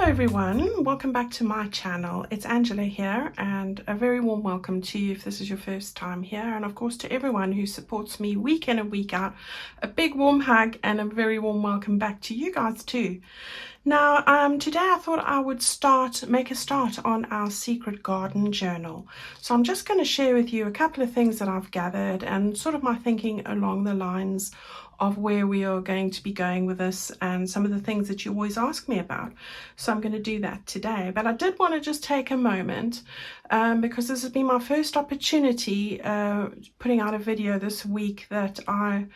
everyone, welcome back to my channel. It's Angela here, and a very warm welcome to you if this is your first time here, and of course to everyone who supports me week in and week out. A big warm hug and a very warm welcome back to you guys too. Now today I thought I would make a start on our secret garden journal. So I'm just going to share with you a couple of things that I've gathered and sort of my thinking along the lines of where we are going to be going with this and some of the things that you always ask me about. So I'm going to do that today. But I did want to just take a moment because this has been my first opportunity putting out a video this week that I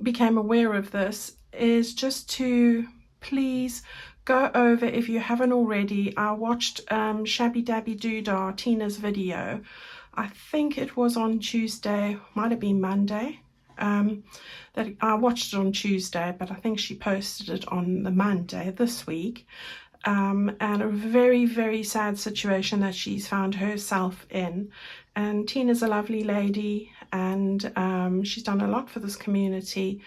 became aware of this, is just to please go over, if you haven't already. I watched Shabby Dabby Doodah, Tina's video. I think it was on Tuesday, might have been Monday. That I watched it on Tuesday, but I think she posted it on the Monday this week, and a very, very sad situation that she's found herself in. And Tina's a lovely lady, and she's done a lot for this community,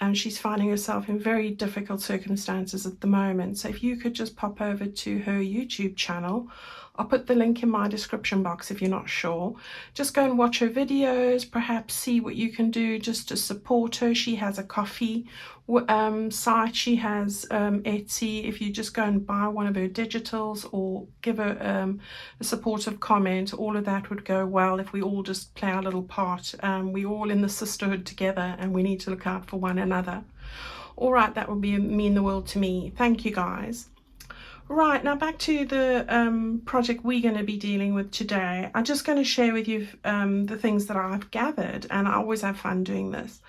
and she's finding herself in very difficult circumstances at the moment. So if you could just pop over to her YouTube channel, I'll put the link in my description box if you're not sure. Just go and watch her videos, perhaps see what you can do just to support her. She has a coffee site, she has Etsy. If you just go and buy one of her digitals or give her a supportive comment, all of that would go well if we all just play our little part. We're all in the sisterhood together and we need to look out for one another. All right, that would mean the world to me. Thank you guys. Right, now back to the project we're going to be dealing with today. I'm just going to share with you the things that I've gathered, and I always have fun doing this.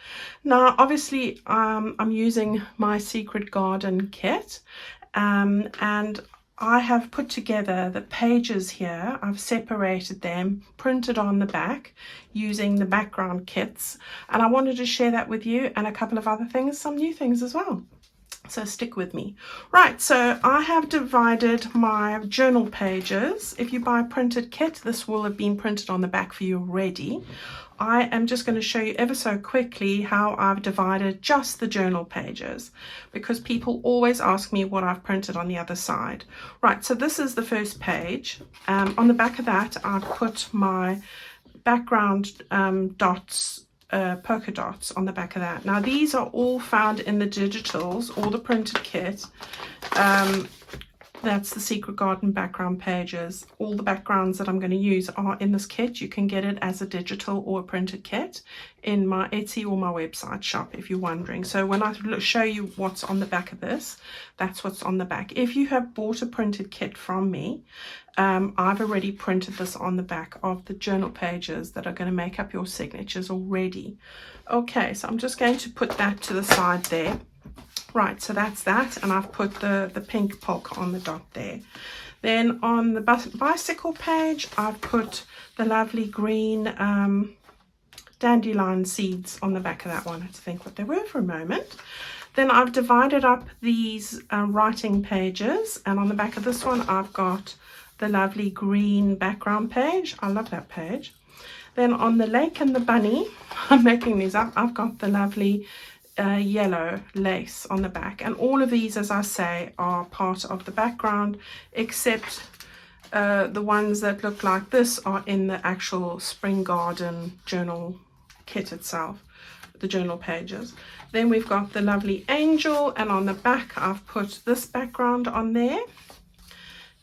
Now, obviously, I'm using my Secret Garden kit, and I have put together the pages here. I've separated them, printed on the back using the background kits, and I wanted to share that with you, and a couple of other things, some new things as well. So stick with me. Right, so I have divided my journal pages. If you buy a printed kit, this will have been printed on the back for you already. I am just going to show you ever so quickly how I've divided just the journal pages, because people always ask me what I've printed on the other side. Right, so this is the first page. On the back of that, I've put my background dots, polka dots on the back of that. Now these are all found in the digitals or the printed kit. That's the Secret Garden background pages. All the backgrounds that I'm going to use are in this kit. You can get it as a digital or a printed kit in my Etsy or my website shop if you're wondering. So when I show you what's on the back of this, that's what's on the back. If you have bought a printed kit from me, I've already printed this on the back of the journal pages that are going to make up your signatures already. Okay, so I'm just going to put that to the side there. Right, so that's that, and I've put the pink polka on the dot there. Then on the bicycle page, I've put the lovely green dandelion seeds on the back of that one. I had to think what they were for a moment. Then I've divided up these writing pages, and on the back of this one I've got the lovely green background page. I love that page. Then on the lake and the bunny, I'm making these up, I've got the lovely yellow lace on the back, and all of these, as I say, are part of the background, except the ones that look like this are in the actual Spring Garden journal kit itself, the journal pages. Then we've got the lovely angel, and on the back I've put this background on there.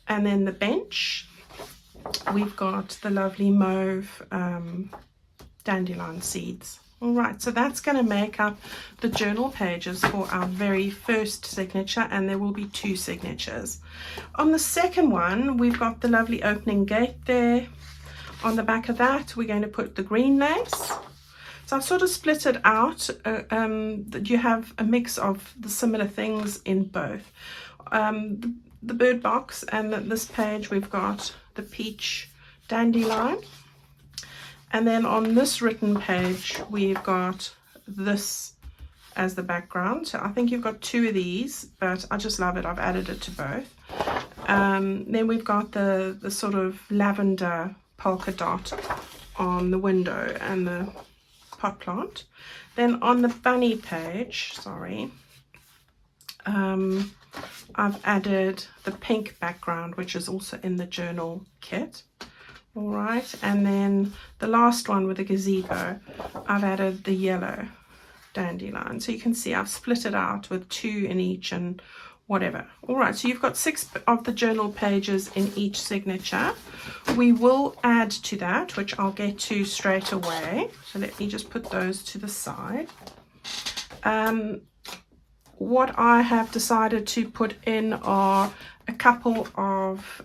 And then the bench, we've got the lovely mauve dandelion seeds. All right, so that's going to make up the journal pages for our very first signature, and there will be 2 signatures. On the second one, we've got the lovely opening gate there. On the back of that, we're going to put the green lace. So I've sort of split it out, that you have a mix of the similar things in both. The bird box, and this page we've got the peach dandelion, and then on this written page we've got this as the background. So I think you've got 2 of these, but I just love it, I've added it to both. Then we've got the sort of lavender polka dot on the window and the pot plant. Then on the bunny page, sorry, I've added the pink background, which is also in the journal kit. All right, and then the last one with the gazebo, I've added the yellow dandelion. So you can see I've split it out with 2 in each and whatever. All right, so you've got 6 of the journal pages in each signature. We will add to that, which I'll get to straight away. So let me just put those to the side. What I have decided to put in are a couple of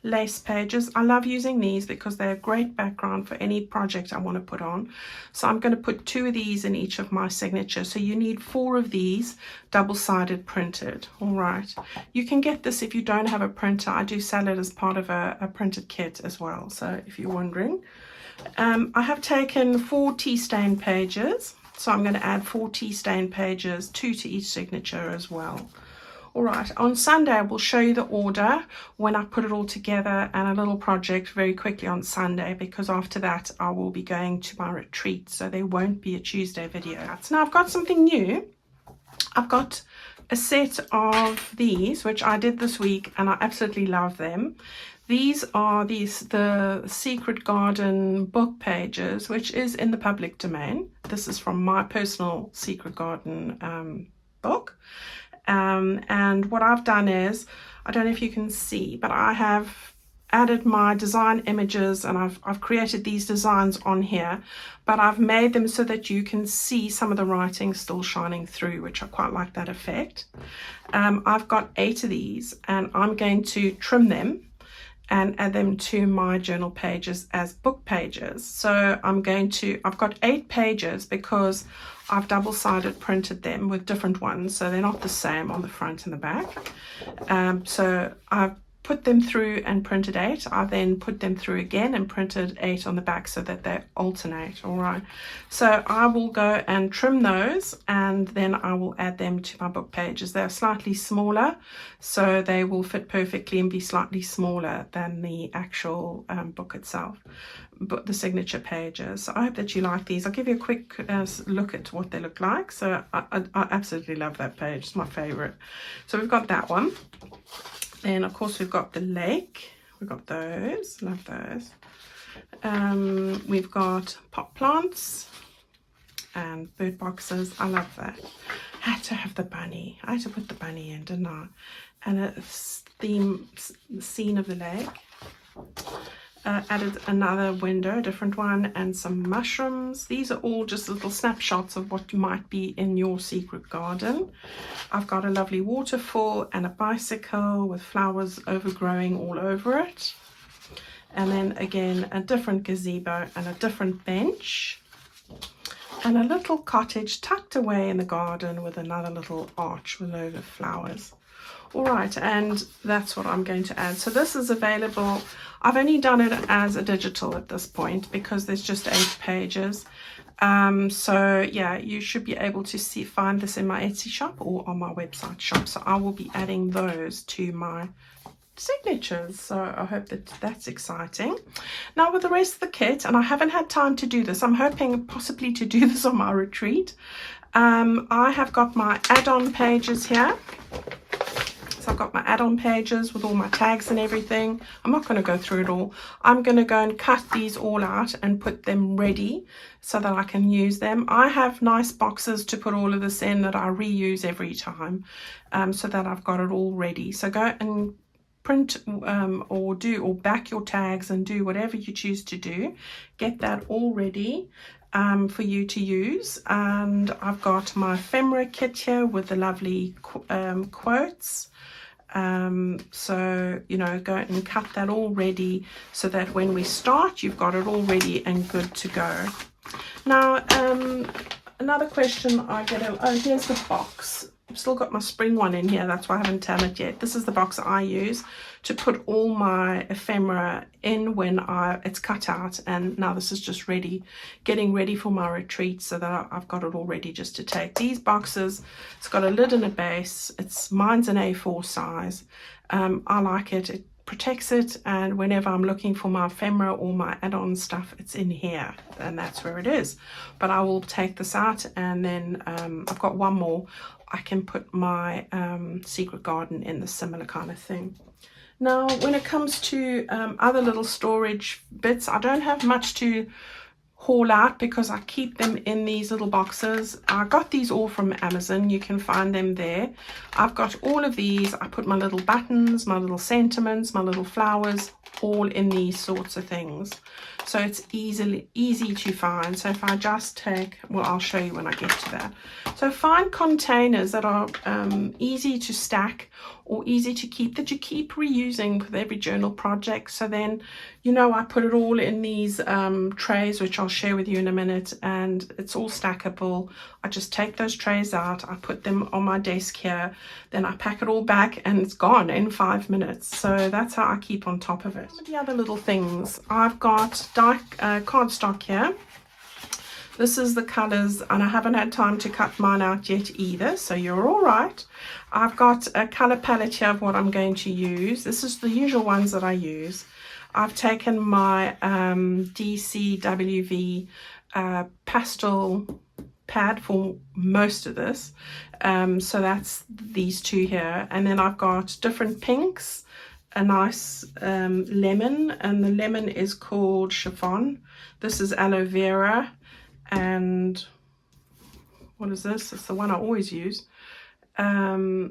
lace pages. I love using these because they're a great background for any project I want to put on. So I'm going to put 2 of these in each of my signatures. So you need 4 of these double-sided printed. All right, you can get this if you don't have a printer. I do sell it as part of a printed kit as well, so if you're wondering. I have taken 4 tea stain pages, so I'm going to add 4 tea stain pages, 2 to each signature as well. All right, on Sunday I will show you the order when I put it all together, and a little project very quickly on Sunday, because after that I will be going to my retreat, so there won't be a Tuesday video. So now I've got something new. I've got a set of these which I did this week and I absolutely love them. These are the Secret Garden book pages, which is in the public domain. This is from my personal Secret Garden book. And what I've done is, I don't know if you can see, but I have added my design images, and I've created these designs on here, but I've made them so that you can see some of the writing still shining through, which I quite like that effect. I've got 8 of these, and I'm going to trim them and add them to my journal pages as book pages. So I've got 8 pages because I've double-sided printed them with different ones, so they're not the same on the front and the back. So I've put them through and printed 8. I then put them through again and printed 8 on the back so that they alternate. All right, so I will go and trim those, and then I will add them to my book pages. They're slightly smaller, so they will fit perfectly and be slightly smaller than the actual book itself, but the signature pages. So I hope that you like these. I'll give you a quick look at what they look like. So I absolutely love that page. It's my favorite. So we've got that one. Then of course we've got the lake. We've got those. Love those. We've got pot plants and bird boxes. I love that. I had to have the bunny. I had to put the bunny in, didn't I? And a scene of the lake. Added another window, a different one, and some mushrooms. These are all just little snapshots of what might be in your secret garden. I've got a lovely waterfall and a bicycle with flowers overgrowing all over it. And then again, a different gazebo and a different bench. And a little cottage tucked away in the garden with another little arch with a load of flowers. All right, and that's what I'm going to add. So this is available. I've only done it as a digital at this point because there's just 8 pages. So yeah, you should be able to find this in my Etsy shop or on my website shop. So I will be adding those to my signatures. So I hope that that's exciting. Now with the rest of the kit, and I haven't had time to do this, I'm hoping possibly to do this on my retreat. I have got my add-on pages here. So I've got my add-on pages with all my tags and everything. I'm not going to go through it all. I'm going to go and cut these all out and put them ready so that I can use them. I have nice boxes to put all of this in that I reuse every time, so that I've got it all ready. So go and print or back your tags and do whatever you choose to do. Get that all ready for you to use. And I've got my ephemera kit here with the lovely quotes. So you know, go and cut that all ready so that when we start you've got it all ready and good to go. Now another question I get, oh, here's the box. I've still got my spring one in here, that's why I haven't done it yet. This is the box I use to put all my ephemera in when it's cut out, and now this is just getting ready for my retreat so that I've got it all ready just to take. These boxes, it's got a lid and a base. Mine's an A4 size. I like it. It protects it, and whenever I'm looking for my ephemera or my add-on stuff, it's in here, and that's where it is. But I will take this out, and then I've got one more. I can put my secret garden in, the similar kind of thing. Now when it comes to other little storage bits, I don't have much to haul out because I keep them in these little boxes. I got these all from Amazon. You can find them there. I've got all of these. I put my little buttons, my little sentiments, my little flowers, all in these sorts of things, so it's easy to find. So if I just take, well, I'll show you when I get to that. So find containers that are easy to stack or easy to keep, that you keep reusing with every journal project. So then, you know, I put it all in these trays, which I'll share with you in a minute, and it's all stackable. I just take those trays out, I put them on my desk here, then I pack it all back, and it's gone in 5 minutes. So that's how I keep on top of it. The other little things, I've got cardstock here. This is the colors, and I haven't had time to cut mine out yet either, so you're all right. I've got a color palette here of what I'm going to use. This is the usual ones that I use. I've taken my DCWV pastel pad for most of this, so that's these two here, and then I've got different pinks, a nice lemon, and the lemon is called chiffon. This is aloe vera, and what is this? It's the one I always use, Petal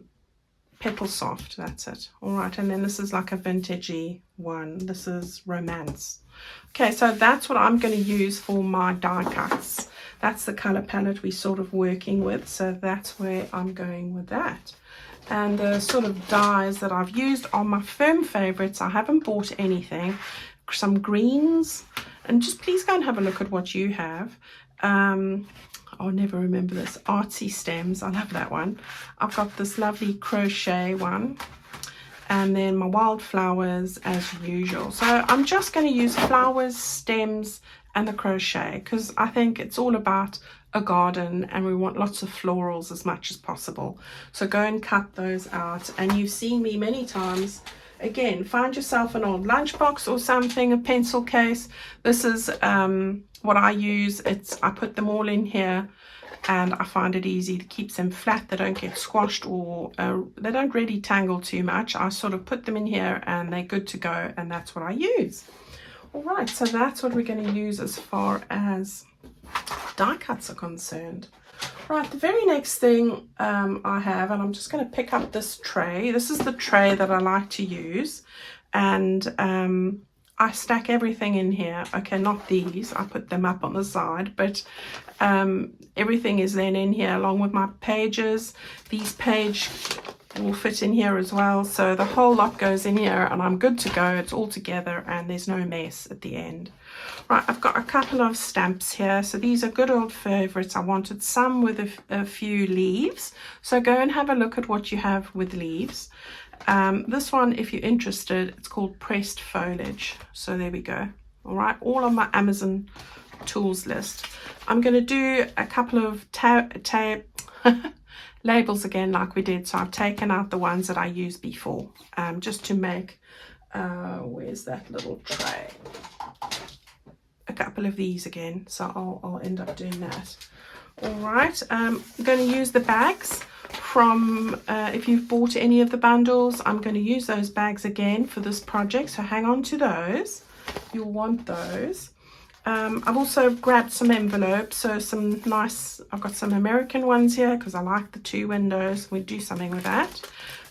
Soft, that's it. All right, and then this is like a vintagey one. This is Romance. Okay, so that's what I'm going to use for my die cuts. That's the color palette we're sort of working with, so that's where I'm going with that. And the sort of dyes that I've used are my firm favorites. I haven't bought anything. Some greens, and just please go and have a look at what you have. I'll never remember this. Artsy Stems, I love that one. I've got this lovely crochet one, and then my wildflowers as usual. So I'm just going to use flowers, stems, and the crochet, because I think it's all about a garden and we want lots of florals as much as possible. So go and cut those out, and you've seen me many times. Again, find yourself an old lunchbox or something, a pencil case. This is what I use. I put them all in here, and I find it easy. It keeps them flat. They don't get squashed, or they don't really tangle too much. I sort of put them in here and they're good to go, and that's what I use. All right, so that's what we're going to use as far as die cuts are concerned. Right, the very next thing I have, and I'm just going to pick up this tray. This is the tray that I like to use, and I stack everything in here. Okay, not these, I put them up on the side, but everything is then in here along with my pages. These page will fit in here as well, so the whole lot goes in here, and I'm good to go. It's all together and there's no mess at the end. Right, I've got a couple of stamps here. So these are good old favorites. I wanted some with a few leaves, so go and have a look at what you have with leaves. This one, if you're interested, it's called Pressed Foliage. So there we go. All right, all on my Amazon tools list. I'm going to do a couple of labels again like we did. So I've taken out the ones that I used before, just to make where's that little tray, a couple of these again. So I'll end up doing that. All right, I'm going to use the bags from if you've bought any of the bundles. I'm going to use those bags again for this project, so hang on to those. You'll want those. I've also grabbed some envelopes, so some nice, I've got some American ones here because I like the 2 windows. We do something with that.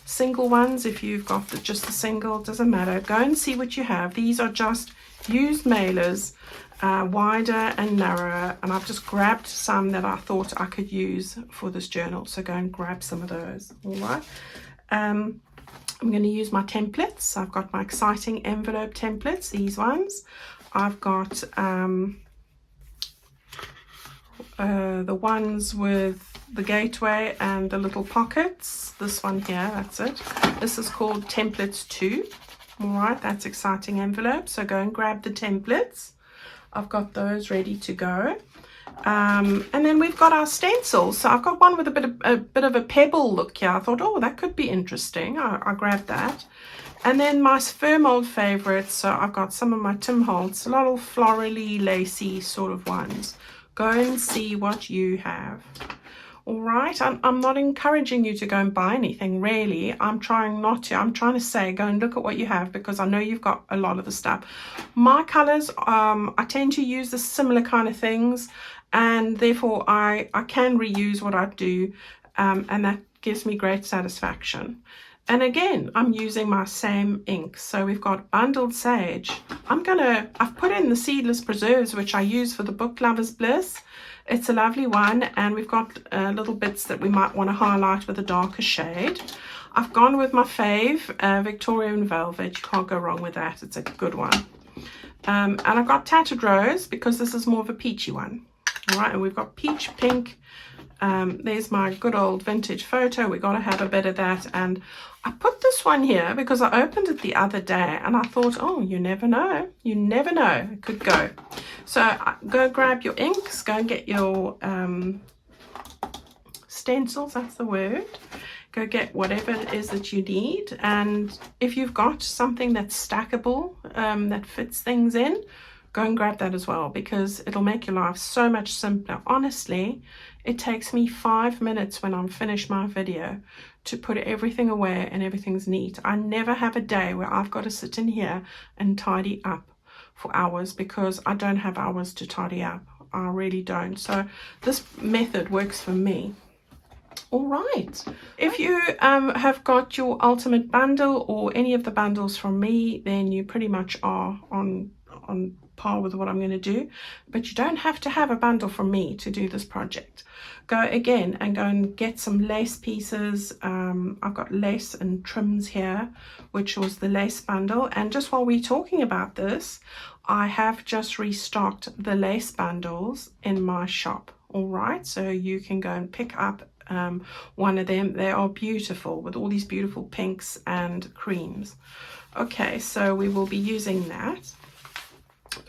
Single ones, if you've got just the single, doesn't matter. Go and see what you have. These are just used mailers, wider and narrower, and I've just grabbed some that I thought I could use for this journal, so go and grab some of those. All right, I'm going to use my templates. I've got my exciting envelope templates, these ones. I've got the ones with the gateway and the little pockets. This one here, that's it. This is called Templates 2. All right, that's exciting envelope, so go and grab the templates. I've got those ready to go. And then we've got our stencils. So I've got one with a bit of a pebble look here. I thought, oh, that could be interesting. I grabbed that. And then my firm old favorites. So I've got some of my Tim Holtz, a lot of florally, lacy sort of ones. Go and see what you have. All right, I'm not encouraging you to go and buy anything, really. I'm trying not to. I'm trying to say go and look at what you have, because I know you've got a lot of the stuff. My colors, I tend to use the similar kind of things, and therefore I can reuse what I do, and that gives me great satisfaction. And again, I'm using my same ink. So we've got Bundled Sage. I've put in the Seedless Preserves, which I use for the Book Lover's Bliss. It's a lovely one, and we've got little bits that we might want to highlight with a darker shade. I've gone with my fave, Victorian Velvet. You can't go wrong with that. It's a good one. And I've got Tattered Rose, because this is more of a peachy one. All right, and we've got Peach Pink. There's my good old vintage photo. We got to have a bit of that. And I put this one here because I opened it the other day and I thought, oh, you never know. You never know. It could go. So go grab your inks. Go and get your stencils. That's the word. Go get whatever it is that you need. And if you've got something that's stackable, that fits things in, go and grab that as well, because it'll make your life so much simpler. Honestly, it takes me 5 minutes when I'm finished my video to put everything away and everything's neat. I never have a day where I've got to sit in here and tidy up for hours, because I don't have hours to tidy up. I really don't. So this method works for me. All right, if you have got your ultimate bundle or any of the bundles from me, then you pretty much are on par with what I'm going to do. But you don't have to have a bundle from me to do this project. Go again and go and get some lace pieces. I've got lace and trims here, which was the lace bundle. And just while we're talking about this, I have just restocked the lace bundles in my shop. All right, so you can go and pick up one of them. They are beautiful, with all these beautiful pinks and creams. Okay, so we will be using that.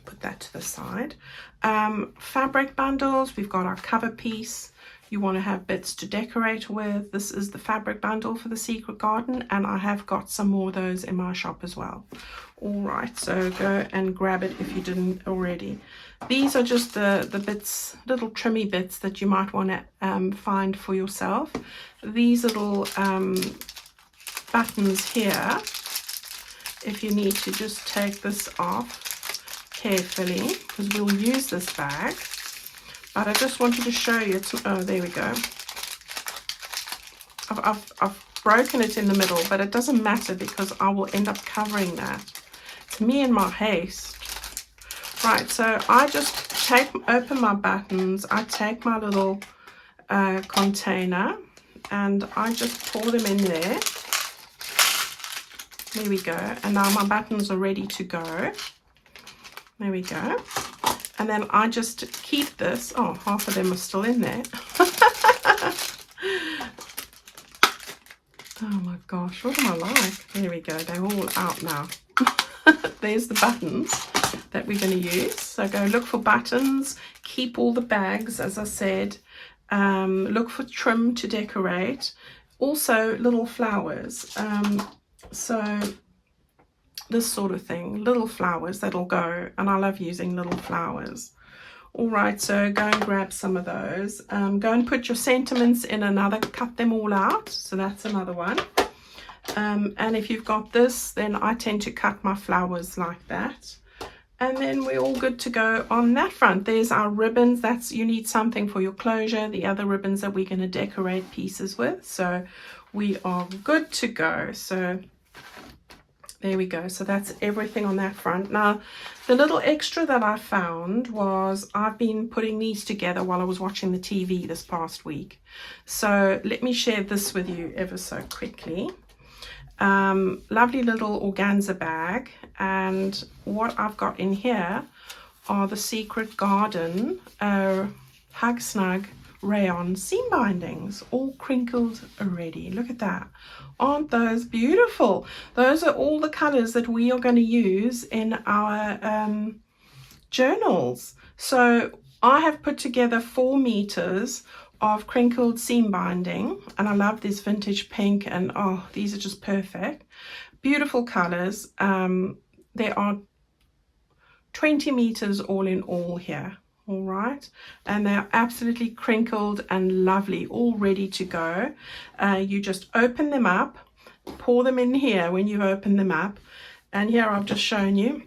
Put that to the side. Fabric bundles, we've got our cover piece. You want to have bits to decorate with. This is the fabric bundle for the Secret Garden, and I have got some more of those in my shop as well. All right, so go and grab it if you didn't already. These are just the bits, little trimmy bits that you might want to find for yourself. These little buttons here, if you need to just take this off carefully, because we'll use this bag. But I just wanted to show you. Oh, there we go. I've broken it in the middle, but it doesn't matter because I will end up covering that. It's me and my haste. Right, so I just open my buttons. I take my little container and I just pour them in there. There we go. And now my buttons are ready to go. There we go. And then I just keep this. Oh, half of them are still in there. Oh my gosh, what am I like? There we go, they're all out now. There's the buttons that we're going to use. So go look for buttons, keep all the bags, as I said. Look for trim to decorate. Also little flowers. So this sort of thing, little flowers that'll go, and I love using little flowers. All right, so go and grab some of those. Go and put your sentiments in another, cut them all out. So that's another one. And if you've got this, then I tend to cut my flowers like that. And then we're all good to go on that front. There's our ribbons. That's, you need something for your closure. The other ribbons that we're going to decorate pieces with. So we are good to go. So there we go. So that's everything on that front. Now, the little extra that I found was I've been putting these together while I was watching the TV this past week. So let me share this with you ever so quickly. Lovely little organza bag. And what I've got in here are the Secret Garden Hug Snug rayon seam bindings, all crinkled already. Look at that. Aren't those beautiful? Those are all the colors that we are going to use in our journals. So I have put together 4 meters of crinkled seam binding, and I love this vintage pink, and oh, these are just perfect. Beautiful colors. There are 20 meters all in all here. All right, and they're absolutely crinkled and lovely, all ready to go. You just open them up, pour them in here when you open them up, and here I've just shown you.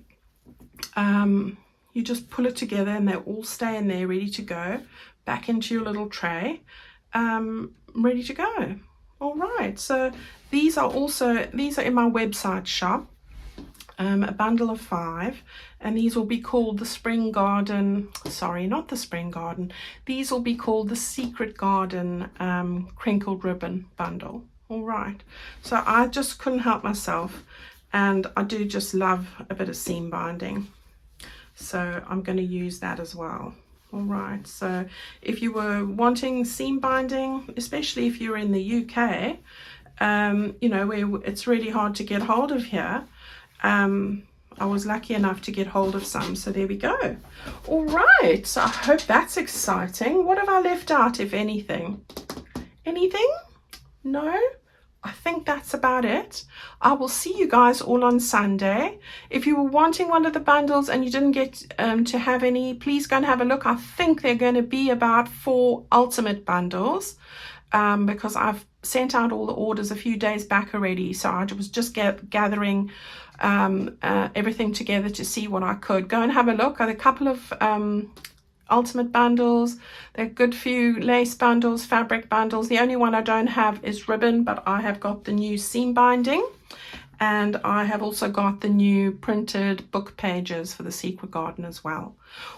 You just pull it together and they all stay in there ready to go back into your little tray, ready to go. All right, so these are in my website shop, a bundle of 5, and these will be called the Spring Garden, sorry, not the Spring Garden, these will be called the Secret Garden crinkled ribbon bundle. All right, so I just couldn't help myself, and I do just love a bit of seam binding, so I'm going to use that as well. All right, so if you were wanting seam binding, especially if you're in the UK, you know, where it's really hard to get hold of here, I was lucky enough to get hold of some, so there we go. All right, so I hope that's exciting. What have I left out, if anything? Anything? No? I think that's about it. I will see you guys all on Sunday. If you were wanting one of the bundles and you didn't get to have any, please go and have a look. I think they're going to be about 4 ultimate bundles, because I've sent out all the orders a few days back already, so I was just gathering everything together to see what I could. Go and have a look at a couple of ultimate bundles. There are a good few lace bundles, fabric bundles. The only one I don't have is ribbon, but I have got the new seam binding, and I have also got the new printed book pages for the Secret Garden as well.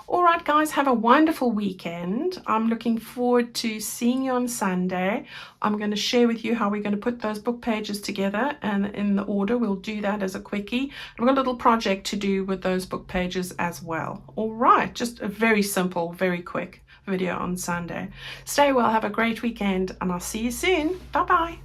All right, guys, have a wonderful weekend. I'm looking forward to seeing you on Sunday. I'm going to share with you how we're going to put those book pages together, and in the order. We'll do that as a quickie. I've got a little project to do with those book pages as well. All right, just a very simple, very quick video on Sunday. Stay well, have a great weekend, and I'll see you soon. Bye-bye.